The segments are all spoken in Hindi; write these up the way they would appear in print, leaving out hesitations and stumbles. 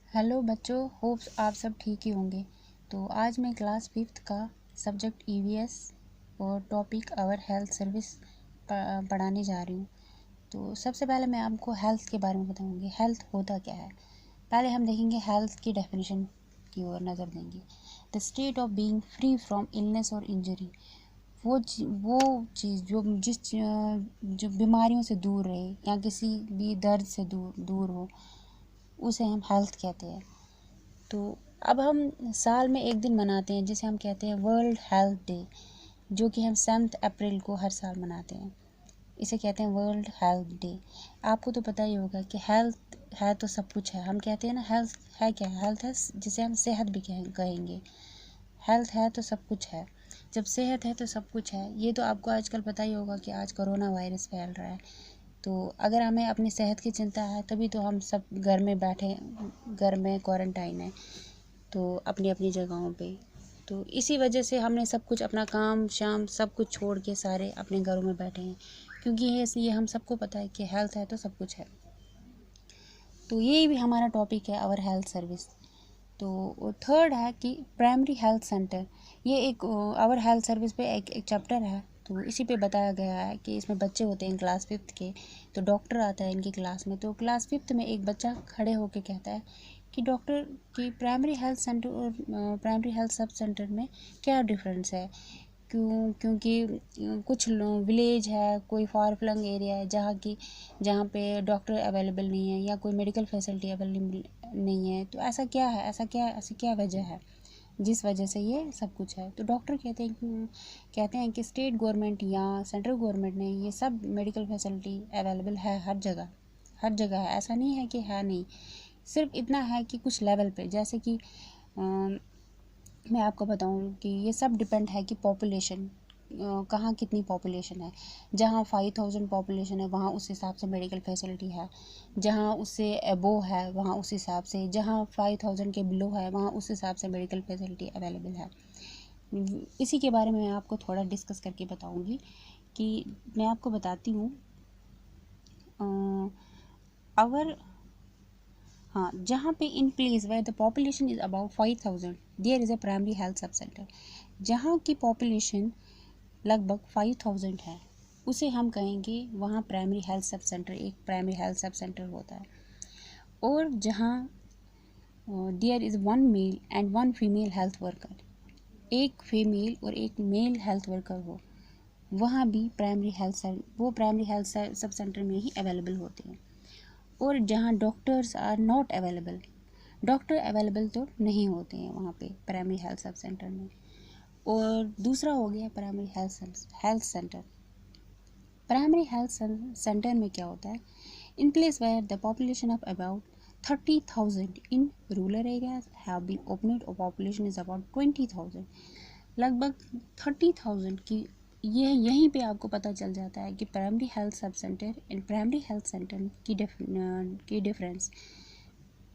हेलो बच्चों, होप्स आप सब ठीक ही होंगे। तो आज मैं क्लास फिफ्थ का सब्जेक्ट ईवीएस और टॉपिक आवर हेल्थ सर्विस पढ़ाने जा रही हूँ। तो सबसे पहले मैं आपको हेल्थ के बारे में बताऊँगी। हेल्थ होता क्या है, पहले हम देखेंगे हेल्थ की डेफिनेशन की ओर नज़र देंगे। The state of being free from illness और इंजरी, वो चीज़ जो बीमारियों से दूर रहे या किसी भी दर्द से दूर हो, उसे हम हेल्थ कहते हैं। तो अब हम साल में एक दिन मनाते हैं जिसे हम कहते हैं वर्ल्ड हेल्थ डे, जो कि हम 7 अप्रैल को हर साल मनाते हैं। इसे कहते हैं वर्ल्ड हेल्थ डे। आपको तो पता ही होगा कि हेल्थ है तो सब कुछ है। हम कहते हैं ना, हेल्थ है क्या? हेल्थ है जिसे हम सेहत भी कहेंगे। हेल्थ है तो सब कुछ है। जब सेहत है तो सब कुछ है, ये तो आपको आजकल पता ही होगा कि आज कोरोना वायरस फैल रहा है। तो अगर हमें अपनी सेहत की चिंता है तभी तो हम सब घर में बैठे, घर में क्वारंटाइन है, तो अपनी अपनी जगहों पे। तो इसी वजह से हमने सब कुछ, अपना काम शाम सब कुछ छोड़ के सारे अपने घरों में बैठे हैं, क्योंकि ये हम सबको पता है कि हेल्थ है तो सब कुछ है। तो ये भी हमारा टॉपिक है, आवर हेल्थ सर्विस। तो थर्ड है कि प्राइमरी हेल्थ सेंटर। ये एक आवर हेल्थ सर्विस पे एक चैप्टर है। तो इसी पे बताया गया है कि इसमें बच्चे होते हैं क्लास फिफ्थ के, तो डॉक्टर आता है इनकी क्लास में। तो क्लास फिफ्थ में एक बच्चा खड़े होकर कहता है कि डॉक्टर की प्राइमरी हेल्थ सेंटर और प्राइमरी हेल्थ सब सेंटर में क्या डिफरेंस है। क्योंकि कुछ विलेज है, कोई फार फ्लंग एरिया है जहाँ पे डॉक्टर अवेलेबल नहीं है या कोई मेडिकल फैसिलिटी अवेलेबल नहीं है। तो ऐसी क्या वजह है जिस वजह से ये सब कुछ है। तो डॉक्टर कहते हैं कि स्टेट गवर्नमेंट या सेंट्रल गवर्नमेंट ने ये सब मेडिकल फैसिलिटी अवेलेबल है हर जगह है। ऐसा नहीं है कि है नहीं, सिर्फ इतना है कि कुछ लेवल पे, जैसे कि मैं आपको बताऊं कि ये सब डिपेंड है कि पॉपुलेशन कहाँ कितनी पॉपुलेशन है। जहाँ 5000 पॉपुलेशन है वहाँ उस हिसाब से मेडिकल फैसिलिटी है, जहाँ उससे अबोव है वहाँ उस हिसाब से, जहाँ 5000 के बिलो है वहाँ उस हिसाब से मेडिकल फैसिलिटी अवेलेबल है। इसी के बारे में मैं आपको थोड़ा डिस्कस करके बताऊँगी। कि मैं आपको बताती हूँ अवर, हाँ, जहाँ पे in place where the population is about 5000 there is a primary health sub centre. जहाँ की पॉपुलेशन लगभग 5000 है, उसे हम कहेंगे वहाँ प्राइमरी हेल्थ सब सेंटर, एक प्राइमरी हेल्थ सब सेंटर होता है। और जहाँ there is 1 male and 1 female health worker, एक फीमेल और एक मेल हेल्थ वर्कर हो, वहाँ भी प्राइमरी हेल्थ सब सेंटर में ही अवेलेबल होते हैं। और जहाँ doctors are not available, doctor available तो नहीं होते हैं वहाँ पे प्राइमरी हेल्थ सब सेंटर में। और दूसरा हो गया primary health centre. Primary health centre में क्या होता है, in place where the population of about 30,000 in rural areas have been opened और पॉपुलेशन इज अबाउट 20,000। लगभग 30,000 की, ये यहीं पे आपको पता चल जाता है कि primary health sub centre and primary health centre की डिफरेंस।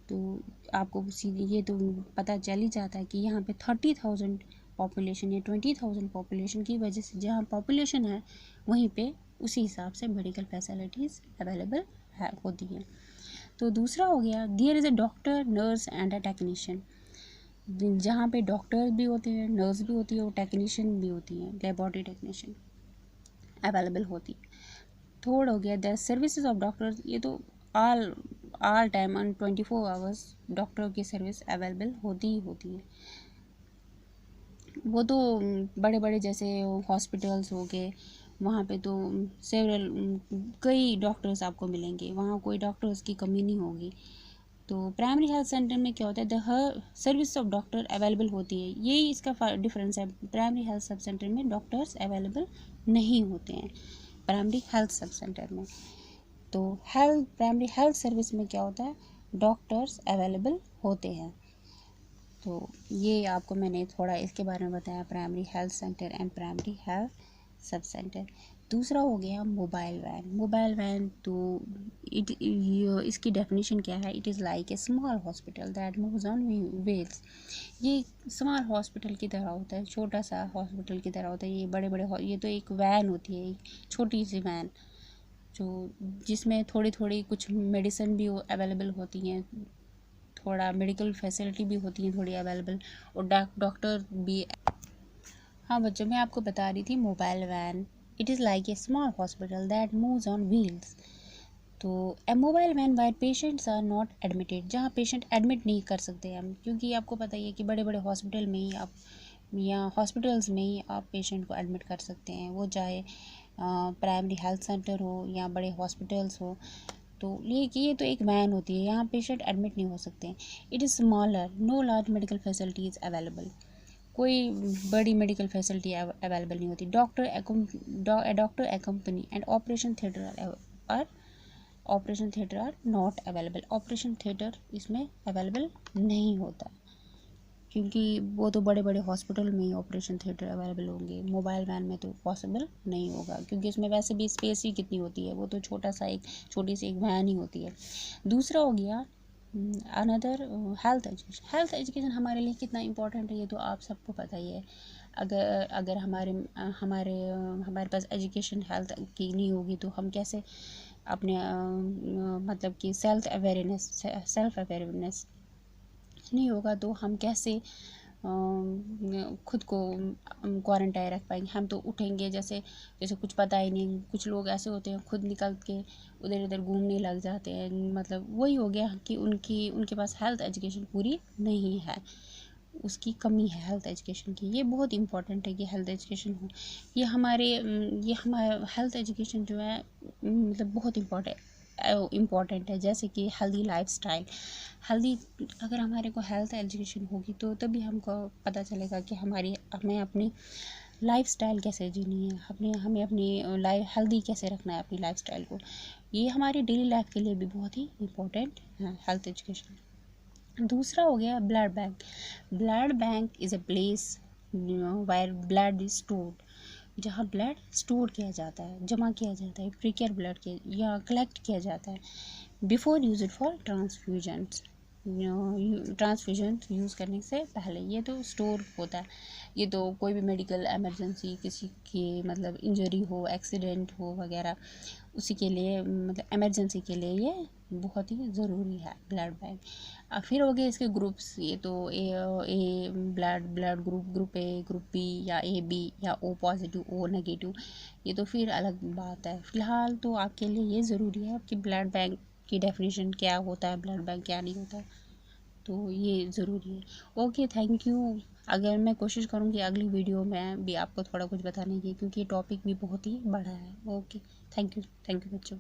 तो आपको सीधे ये तो पता चल ही जाता है कि यहाँ पे 30,000 पॉपुलेशन या 20,000 पॉपुलेशन की वजह से जहाँ पॉपुलेशन है वहीं पे उसी हिसाब से मेडिकल फैसिलिटीज़ अवेलेबल होती हैं। तो दूसरा हो गया, there is a doctor, nurse and a technician. जहाँ पे डॉक्टर भी होते हैं, नर्स भी होती है और टेक्नीशियन भी होती हैं, लेबॉरेटरी टेक्नीशियन अवेलेबल होती है। थर्ड हो गया, द सर्विसेज ऑफ डॉक्टर्स। ये तो all all time on 24 hours डॉक्टरों की सर्विस अवेलेबल होती ही होती है। वो तो बड़े बड़े जैसे हॉस्पिटल्स हो गए, वहाँ पे तो कई डॉक्टर्स आपको मिलेंगे, वहाँ कोई डॉक्टर्स की कमी नहीं होगी। तो प्राइमरी हेल्थ सेंटर में क्या होता है, the her service of doctor available होती है। यही इसका डिफरेंस है, प्राइमरी हेल्थ सब सेंटर में डॉक्टर्स अवेलेबल नहीं होते हैं प्राइमरी हेल्थ सब सेंटर में। तो प्राइमरी हेल्थ सर्विस में क्या होता है, डॉक्टर्स अवेलेबल होते हैं। तो ये आपको मैंने थोड़ा इसके बारे में बताया, primary health centre and primary health sub centre. दूसरा हो गया मोबाइल वैन। मोबाइल वैन तो इसकी डेफिनेशन क्या है, it is like a small hospital that moves on wheels. ये स्मॉल हॉस्पिटल की तरह होता है, छोटा सा हॉस्पिटल की तरह होता है। ये ये तो एक वैन होती है, एक छोटी सी वैन, जो जिसमें थोड़ी थोड़ी कुछ मेडिसिन भी अवेलेबल होती हैं, थोड़ा मेडिकल फैसिलिटी भी होती हैं थोड़ी अवेलेबल, और डॉक्टर भी। हाँ बच्चों, मैं आपको बता रही थी mobile van. It is like a small hospital that moves on wheels. तो a mobile van where patients are not admitted, जहाँ पेशेंट एडमिट नहीं कर सकते हम, क्योंकि आपको पता ही है कि बड़े बड़े हॉस्पिटल में ही आप, या हॉस्पिटल्स में ही आप पेशेंट को एडमिट कर सकते हैं, वो चाहे प्राइमरी हेल्थ सेंटर हो या बड़े हॉस्पिटल्स हो। तो ये तो एक वैन होती है, यहाँ पेशेंट एडमिट नहीं हो सकते। It is smaller, no large medical facilities available, कोई बड़ी मेडिकल फैसिलिटी अवेलेबल नहीं होती। Doctor accompany and operation theatre are not available, operation theatre इसमें अवेलेबल नहीं होता, क्योंकि वो तो बड़े बड़े हॉस्पिटल में ही ऑपरेशन थिएटर अवेलेबल होंगे, मोबाइल वैन में तो पॉसिबल नहीं होगा, क्योंकि उसमें वैसे भी स्पेस ही कितनी होती है, वो तो छोटी सी एक वैन ही होती है। दूसरा हो गया another health education. Health education हमारे लिए कितना इम्पोर्टेंट है ये तो आप सबको पता ही है। अगर अगर हमारे पास एजुकेशन हेल्थ की नहीं होगी तो हम कैसे अपने मतलब कि सेल्फ अवेयरनेस नहीं होगा तो हम कैसे खुद को क्वारंटाइन रख पाएंगे। हम तो उठेंगे जैसे जैसे कुछ पता ही नहीं। कुछ लोग ऐसे होते हैं खुद निकल के उधर इधर घूमने लग जाते हैं, मतलब वही हो गया कि उनके पास हेल्थ एजुकेशन पूरी नहीं है, उसकी कमी है हेल्थ एजुकेशन की। ये बहुत इंपॉर्टेंट है कि हेल्थ एजुकेशन हो। ये हमारा हेल्थ एजुकेशन जो है मतलब बहुत इम्पॉर्टेंट है। जैसे कि हेल्दी लाइफस्टाइल, हेल्दी, अगर हमारे को हेल्थ एजुकेशन होगी तो तभी हमको पता चलेगा कि हमें अपनी लाइफस्टाइल कैसे जीनी है, हमें अपनी लाइफ हेल्दी कैसे रखना है अपनी लाइफस्टाइल को। ये हमारी डेली लाइफ के लिए भी बहुत ही इम्पोर्टेंट है हेल्थ एजुकेशन। दूसरा हो गया blood bank. Blood bank is a place wire blood is stored, जहाँ ब्लड स्टोर किया जाता है, जमा किया जाता है, प्रिक्योर ब्लड के या कलेक्ट किया जाता है before use for transfusions. Transfusion use करने से पहले ये तो स्टोर होता है। ये तो कोई भी मेडिकल एमरजेंसी, किसी की मतलब इंजरी हो, एक्सीडेंट हो वगैरह, उसी के लिए मतलब इमरजेंसी के लिए ये बहुत ही ज़रूरी है ब्लड बैंक। फिर हो गए इसके ग्रुप्स। ये तो A blood group A, group B, या ए बी, या ओ पॉजिटिव, ओ नेगेटिव, ये तो फिर अलग बात है। फ़िलहाल तो आपके लिए ये ज़रूरी है कि ब्लड बैंक की डेफिनेशन क्या होता है, ब्लड बैंक क्या नहीं होता, तो ये ज़रूरी है। Okay, thank you. अगर मैं कोशिश करूँगी अगली वीडियो में भी आपको थोड़ा कुछ बताने की, क्योंकि ये टॉपिक भी बहुत ही बड़ा है। ओके, थैंक यू बच्चों।